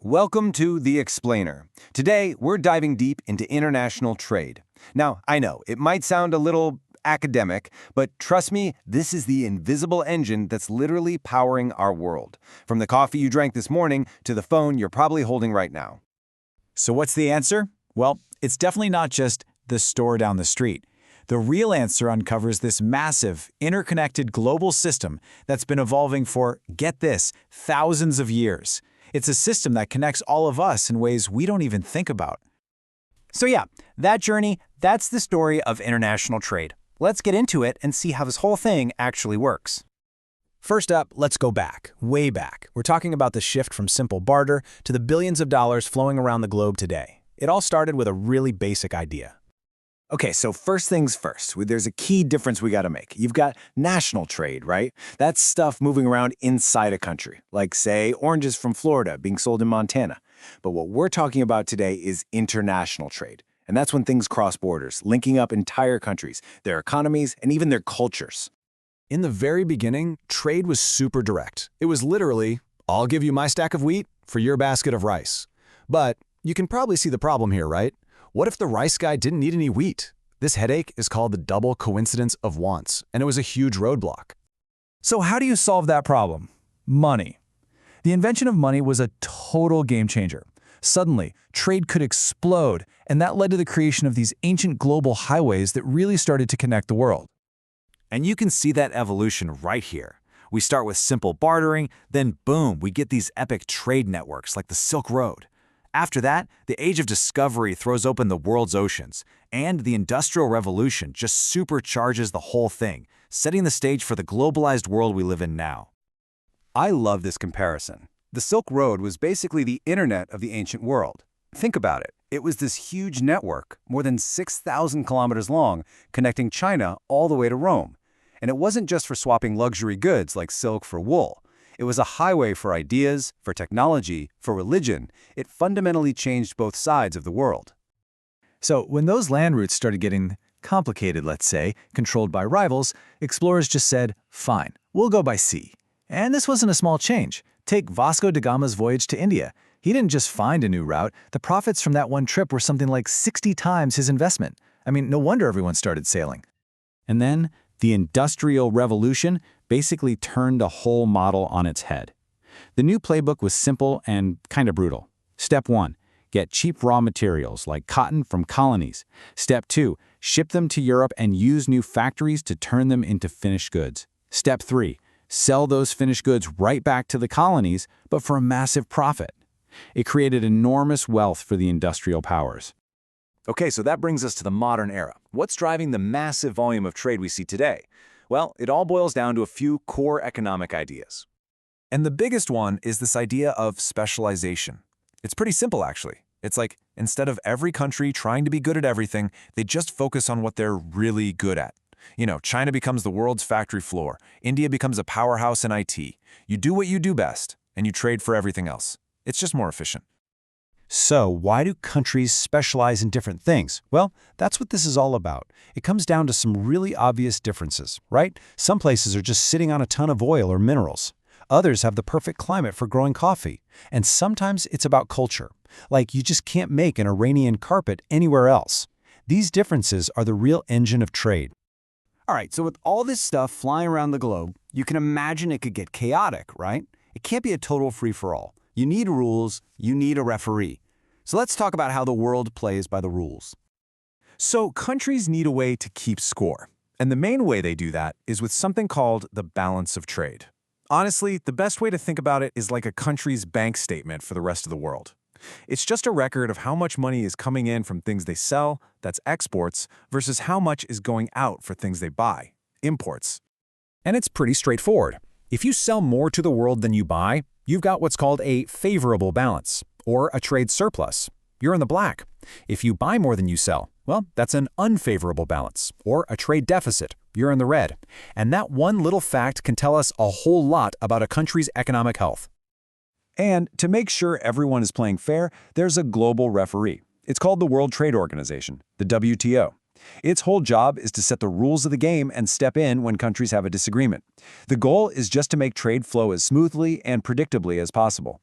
Welcome to The Explainer. Today, we're diving deep into international trade. Now, I know, it might sound a little academic, but trust me, this is the invisible engine that's literally powering our world. From the coffee you drank this morning to the phone you're probably holding right now. So what's the answer? Well, it's definitely not just the store down the street. The real answer uncovers this massive, interconnected global system that's been evolving for, get this, thousands of years. It's a system that connects all of us in ways we don't even think about. So yeah, that journey, that's the story of international trade. Let's get into it and see how this whole thing actually works. First up, let's go back, way back. We're talking about the shift from simple barter to the billions of dollars flowing around the globe today. It all started with a really basic idea. Okay, so first things first, there's a key difference we gotta make. You've got national trade, right? That's stuff moving around inside a country, like, say, oranges from Florida being sold in Montana. But what we're talking about today is international trade. And that's when things cross borders, linking up entire countries, their economies, and even their cultures. In the very beginning, trade was super direct. It was literally, I'll give you my stack of wheat for your basket of rice. But you can probably see the problem here, right? What if the rice guy didn't need any wheat? This headache is called the double coincidence of wants, and it was a huge roadblock. So how do you solve that problem? Money. The invention of money was a total game changer. Suddenly, trade could explode, and that led to the creation of these ancient global highways that really started to connect the world. And you can see that evolution right here. We start with simple bartering, then boom, we get these epic trade networks like the Silk Road. After that, the age of discovery throws open the world's oceans, and the Industrial Revolution just supercharges the whole thing, setting the stage for the globalized world we live in now. I love this comparison. The Silk Road was basically the internet of the ancient world. Think about it. It was this huge network, more than 6,000 kilometers long, connecting China all the way to Rome. And it wasn't just for swapping luxury goods like silk for wool. It was a highway for ideas, for technology, for religion. It fundamentally changed both sides of the world. So when those land routes started getting complicated, let's say, controlled by rivals, explorers just said, fine, we'll go by sea. And this wasn't a small change. Take Vasco da Gama's voyage to India. He didn't just find a new route. The profits from that one trip were something like 60 times his investment. I mean, no wonder everyone started sailing. And then the Industrial Revolution basically turned the whole model on its head. The new playbook was simple and kind of brutal. Step 1, get cheap raw materials like cotton from colonies. Step 2, ship them to Europe and use new factories to turn them into finished goods. Step 3, sell those finished goods right back to the colonies, but for a massive profit. It created enormous wealth for the industrial powers. Okay, so that brings us to the modern era. What's driving the massive volume of trade we see today? Well, it all boils down to a few core economic ideas. And the biggest one is this idea of specialization. It's pretty simple, actually. It's like, instead of every country trying to be good at everything, they just focus on what they're really good at. You know, China becomes the world's factory floor. India becomes a powerhouse in IT. You do what you do best, and you trade for everything else. It's just more efficient. So why do countries specialize in different things? Well, that's what this is all about. It comes down to some really obvious differences, right? Some places are just sitting on a ton of oil or minerals. Others have the perfect climate for growing coffee. And sometimes it's about culture. Like you just can't make an Iranian carpet anywhere else. These differences are the real engine of trade. All right, so with all this stuff flying around the globe, you can imagine it could get chaotic, right? It can't be a total free-for-all. You need rules, you need a referee. So let's talk about how the world plays by the rules. So countries need a way to keep score. And the main way they do that is with something called the balance of trade. Honestly, the best way to think about it is like a country's bank statement for the rest of the world. It's just a record of how much money is coming in from things they sell, that's exports, versus how much is going out for things they buy, imports. And it's pretty straightforward. If you sell more to the world than you buy, you've got what's called a favorable balance, or a trade surplus. You're in the black. If you buy more than you sell, well, that's an unfavorable balance, or a trade deficit. You're in the red. And that one little fact can tell us a whole lot about a country's economic health. And to make sure everyone is playing fair, there's a global referee. It's called the World Trade Organization, the WTO. Its whole job is to set the rules of the game and step in when countries have a disagreement. The goal is just to make trade flow as smoothly and predictably as possible.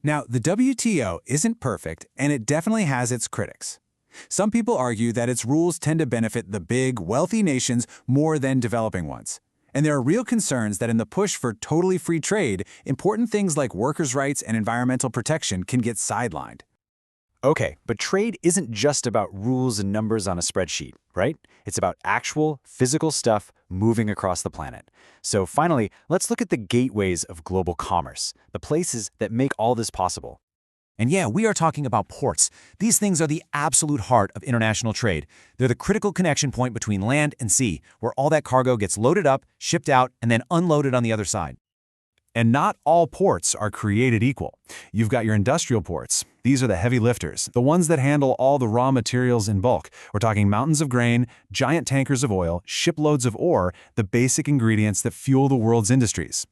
Now, the WTO isn't perfect, and it definitely has its critics. Some people argue that its rules tend to benefit the big, wealthy nations more than developing ones. And there are real concerns that in the push for totally free trade, important things like workers' rights and environmental protection can get sidelined. Okay, but trade isn't just about rules and numbers on a spreadsheet, right? It's about actual, physical stuff moving across the planet. So finally, let's look at the gateways of global commerce, the places that make all this possible. And yeah, we are talking about ports. These things are the absolute heart of international trade. They're the critical connection point between land and sea, where all that cargo gets loaded up, shipped out, and then unloaded on the other side. And not all ports are created equal. You've got your industrial ports. These are the heavy lifters, the ones that handle all the raw materials in bulk. We're talking mountains of grain, giant tankers of oil, shiploads of ore, the basic ingredients that fuel the world's industries.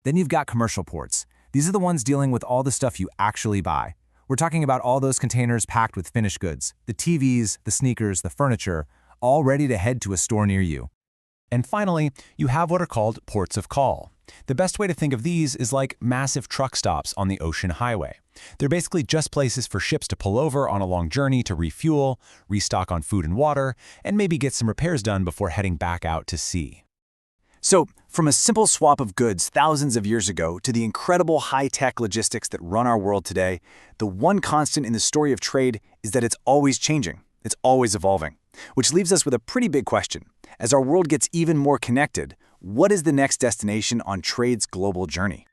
Then you've got commercial ports. These are the ones dealing with all the stuff you actually buy. We're talking about all those containers packed with finished goods, the TVs, the sneakers, the furniture, all ready to head to a store near you. And finally, you have what are called ports of call. The best way to think of these is like massive truck stops on the ocean highway. They're basically just places for ships to pull over on a long journey to refuel, restock on food and water, and maybe get some repairs done before heading back out to sea. So, from a simple swap of goods thousands of years ago to the incredible high-tech logistics that run our world today, the one constant in the story of trade is that it's always changing, it's always evolving. Which leaves us with a pretty big question. As our world gets even more connected, what is the next destination on trade's global journey?